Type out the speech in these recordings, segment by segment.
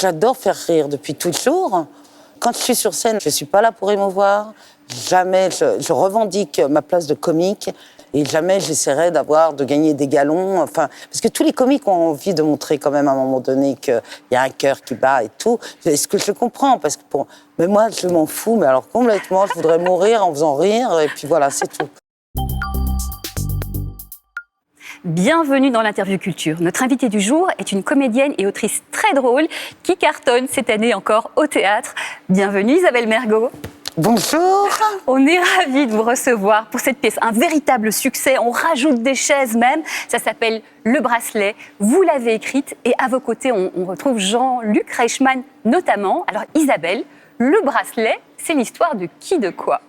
j'adore faire rire depuis toujours. Quand je suis sur scène, je ne suis pas là pour émouvoir. Jamais je revendique ma place de comique. Et jamais j'essaierai de gagner des galons. Enfin, parce que tous les comiques ont envie de montrer quand même à un moment donné qu'il y a un cœur qui bat et tout. Ce que je comprends, parce que mais moi, je m'en fous, mais alors complètement, je voudrais mourir en faisant rire, et puis voilà, c'est tout. Bienvenue dans l'Interview Culture. Notre invitée du jour est une comédienne et autrice très drôle qui cartonne cette année encore au théâtre. Bienvenue Isabelle Mergo. Bonjour. On est ravis de vous recevoir pour cette pièce, un véritable succès. On rajoute des chaises même. Ça s'appelle Le Bracelet. Vous l'avez écrite et à vos côtés, on retrouve Jean-Luc Reichmann notamment. Alors Isabelle, Le Bracelet, c'est l'histoire de qui, de quoi ?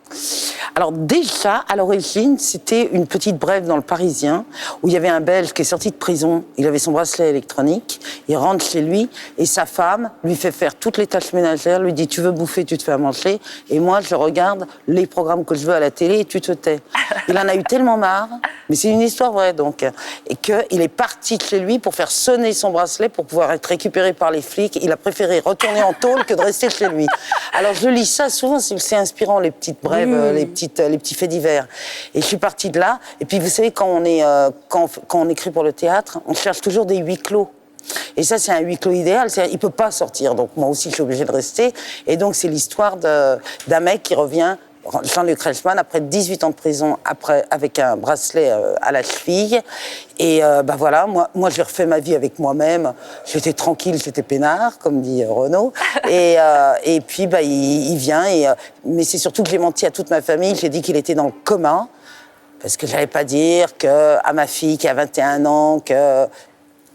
Alors déjà, à l'origine, c'était une petite brève dans le Parisien où il y avait un Belge qui est sorti de prison. Il avait son bracelet électronique. Il rentre chez lui et sa femme lui fait faire toutes les tâches ménagères, lui dit « tu veux bouffer, tu te fais à manger et moi je regarde les programmes que je veux à la télé et tu te tais ». Il en a eu tellement marre, mais c'est une histoire vraie donc, et qu'il est parti de chez lui pour faire sonner son bracelet pour pouvoir être récupéré par les flics. Il a préféré retourner en tôle que de rester chez lui. Alors je lis ça souvent, c'est inspirant les petites brèves, les petits faits divers. Et je suis partie de là. Et puis vous savez, quand on écrit pour le théâtre, on cherche toujours des huis clos. Et ça, c'est un huis clos idéal. Il ne peut pas sortir. Donc moi aussi, je suis obligée de rester. Et donc c'est l'histoire d'un mec qui revient, Jean-Luc Reichmann, après 18 ans de prison, avec un bracelet à la cheville. Et voilà, moi j'ai refait ma vie avec moi-même. J'étais tranquille, j'étais peinard, comme dit Renaud. Et puis il vient. Mais c'est surtout que j'ai menti à toute ma famille. J'ai dit qu'il était dans le coma. Parce que je n'allais pas dire à ma fille qui a 21 ans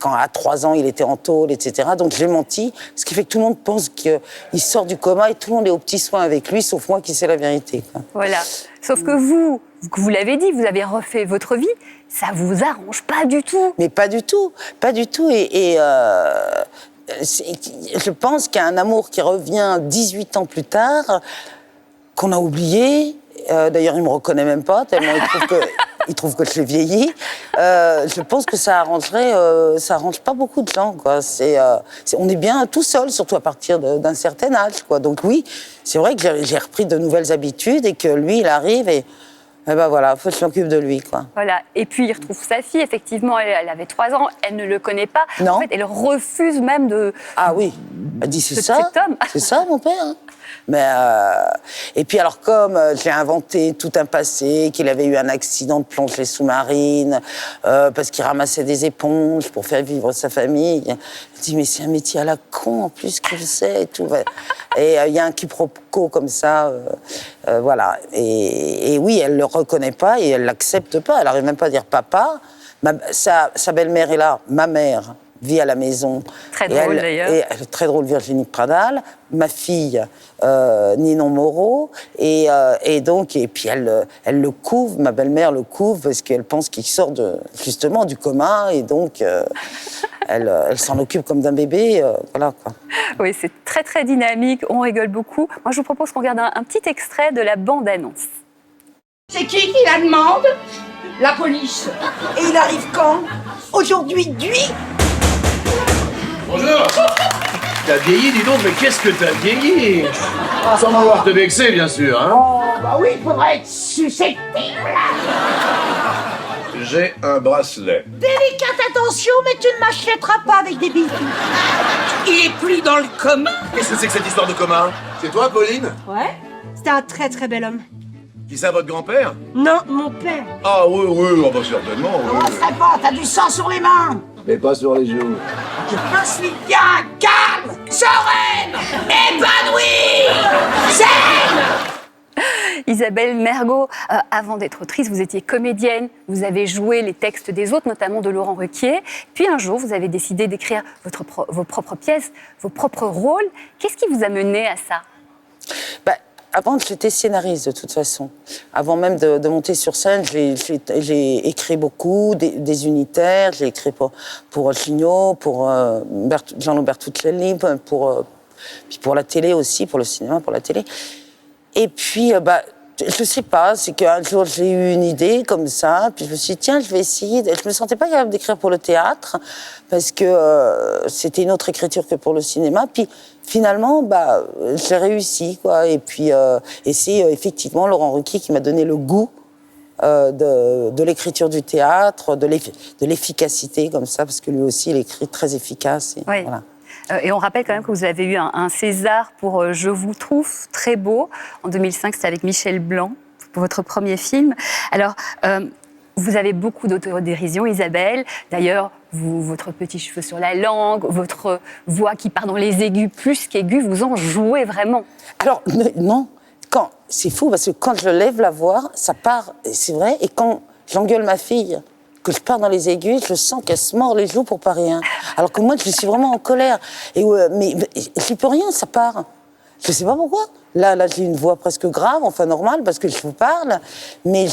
quand à 3 ans, il était en tôle, etc. Donc j'ai menti, ce qui fait que tout le monde pense qu'il sort du coma et tout le monde est aux petits soins avec lui, sauf moi qui sais la vérité. Quoi. Voilà. Sauf que vous l'avez dit, vous avez refait votre vie, ça vous arrange pas du tout. Mais pas du tout, pas du tout. Je pense qu'il y a un amour qui revient 18 ans plus tard, qu'on a oublié. D'ailleurs, il me reconnaît même pas, tellement il trouve que je l'ai vieilli. Je pense que ça arrange pas beaucoup de gens, quoi. On est bien tout seul, surtout à partir d'un certain âge, quoi. Donc oui, c'est vrai que j'ai repris de nouvelles habitudes et que lui, il arrive et voilà, faut que je m'occupe de lui, quoi. Voilà. Et puis il retrouve sa fille. Effectivement, elle avait 3 ans. Elle ne le connaît pas. Non. En fait, elle refuse même de. Ah oui. Elle dit c'est ça. Cet homme. C'est ça, mon père. Hein. Mais et puis alors comme j'ai inventé tout un passé, qu'il avait eu un accident de plongée sous-marine, parce qu'il ramassait des éponges pour faire vivre sa famille, je dis mais c'est un métier à la con en plus qu'il sait et tout. Et il y a un quiproquo comme ça, voilà. Et oui, elle le reconnaît pas et elle l'accepte pas. Elle arrive même pas à dire papa. Sa belle-mère est là, ma mère vit à la maison. Très drôle d'ailleurs. Très drôle, Virginie Pradal. Ma fille, Ninon Moreau. Et puis elle le couvre, ma belle-mère le couvre parce qu'elle pense qu'il sort justement du coma. Et donc, elle s'en occupe comme d'un bébé. Voilà, quoi. Oui, c'est très très dynamique. On rigole beaucoup. Moi, je vous propose qu'on regarde un petit extrait de la bande-annonce. C'est qui la demande? La police. Et il arrive quand? Aujourd'hui, Bonjour. T'as vieilli, dis donc, mais qu'est-ce que t'as vieilli? Sans vouloir te vexer, bien sûr, hein. Oh, bah oui, il faudrait être susceptible. J'ai un bracelet. délicate attention, mais tu ne m'achèteras pas avec des bijoux. Il est plus dans le coma. Qu'est-ce que c'est que cette histoire de coma? C'est toi, Pauline? Ouais, c'était un très très bel homme. Qui ça, votre grand-père? Non, mon père. Ah oui, oh, bah certainement, oui. Comment ça va? T'as du sang sur les mains. Mais pas sur les joues. Je suis bien calme, sereine, épanouie, zen. Isabelle Mergo, avant d'être autrice, vous étiez comédienne, vous avez joué les textes des autres, notamment de Laurent Ruquier. Puis un jour, vous avez décidé d'écrire vos propres pièces, vos propres rôles. Qu'est-ce qui vous a mené à ça? Avant, j'étais scénariste de toute façon. Avant même de monter sur scène, j'ai écrit beaucoup, des unitaires. J'ai écrit pour Gignot, pour Jean-Loup Bertuccelli, puis pour la télé aussi, pour le cinéma, pour la télé. Et puis, Je sais pas, c'est qu'un jour j'ai eu une idée comme ça, puis je me suis dit, tiens, je vais essayer. Je me sentais pas capable d'écrire pour le théâtre, parce que c'était une autre écriture que pour le cinéma. Puis finalement, j'ai réussi, quoi. Et puis, et c'est effectivement Laurent Ruquier qui m'a donné le goût de l'écriture du théâtre, de l'efficacité, comme ça, parce que lui aussi, il écrit très efficace. Et, Oui. voilà. Et on rappelle quand même que vous avez eu un César pour Je vous trouve très beau. En 2005, c'était avec Michel Blanc, pour votre premier film. Alors, vous avez beaucoup d'autodérision, Isabelle. D'ailleurs, votre petit cheveu sur la langue, votre voix qui part dans les aigus plus qu'aigus, vous en jouez vraiment. Alors, non, c'est fou, parce que quand je lève la voix, ça part, c'est vrai, et quand j'engueule ma fille, que je pars dans les aigus, je sens qu'elle se mord les joues pour pas rien. Alors que moi, je suis vraiment en colère. Mais j'y peux rien, ça part. Je sais pas pourquoi. Là, j'ai une voix presque grave, enfin normale, parce que je vous parle. Mais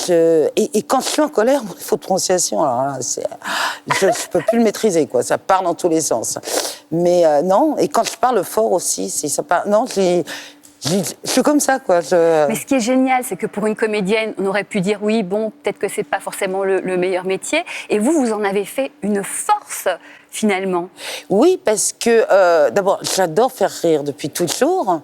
et quand je suis en colère, il faut de prononciation. Alors là, je peux plus le maîtriser, quoi. Ça part dans tous les sens. Mais non. Et quand je parle fort aussi, ça part. Non, je suis comme ça, quoi. Mais ce qui est génial, c'est que pour une comédienne, on aurait pu dire oui, bon, peut-être que c'est pas forcément le meilleur métier. Et vous en avez fait une force, finalement. Oui, parce que d'abord, j'adore faire rire depuis toujours.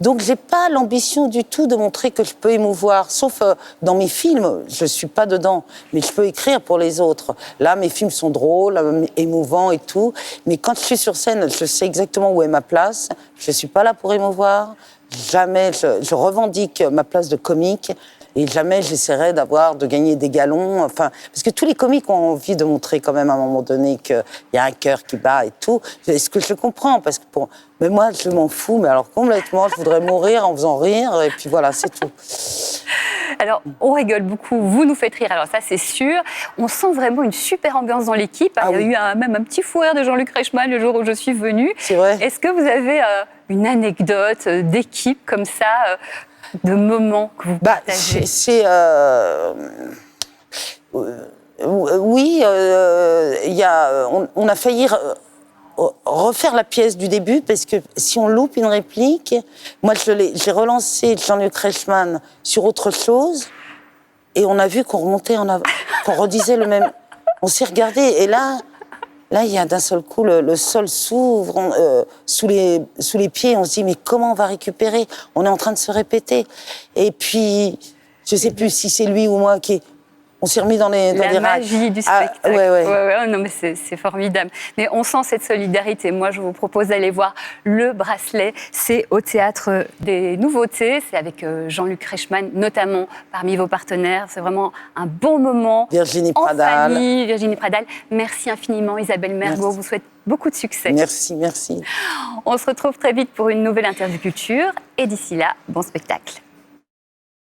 Donc, j'ai pas l'ambition du tout de montrer que je peux émouvoir, sauf dans mes films, je suis pas dedans, mais je peux écrire pour les autres. Là, mes films sont drôles, émouvants et tout, mais quand je suis sur scène, je sais exactement où est ma place. Je suis pas là pour émouvoir. Jamais je revendique ma place de comique. Et jamais j'essaierai de gagner des galons. Enfin, parce que tous les comiques ont envie de montrer quand même à un moment donné qu'il y a un cœur qui bat et tout. Ce que je comprends, parce que mais moi, je m'en fous, mais alors complètement, je voudrais mourir en faisant rire, et puis voilà, c'est tout. Alors, on rigole beaucoup, vous nous faites rire, alors ça c'est sûr. On sent vraiment une super ambiance dans l'équipe. Ah, il y a eu même un petit fou rire de Jean-Luc Reichmann le jour où je suis venue. C'est vrai. Est-ce que vous avez une anecdote d'équipe comme ça, de moments que vous partagez? Oui, on a failli refaire la pièce du début, parce que si on loupe une réplique, moi j'ai relancé Jean-Luc Reichmann sur autre chose, et on a vu qu'on remontait en avant, qu'on redisait le même. On s'est regardé, et là, il y a d'un seul coup, le sol s'ouvre sous les pieds. On se dit, mais comment on va récupérer? On est en train de se répéter. Et puis, je ne sais plus si c'est lui ou moi on s'est remis dans les rails. La magie du spectacle. Ouais. Non, mais c'est formidable. Mais on sent cette solidarité. Moi, je vous propose d'aller voir Le Bracelet. C'est au Théâtre des Nouveautés. C'est avec Jean-Luc Reichmann, notamment parmi vos partenaires. C'est vraiment un bon moment. Virginie en Pradal. famille, Virginie Pradal. Merci infiniment, Isabelle Mergo. On vous souhaite beaucoup de succès. Merci. On se retrouve très vite pour une nouvelle interview culture. Et d'ici là, bon spectacle.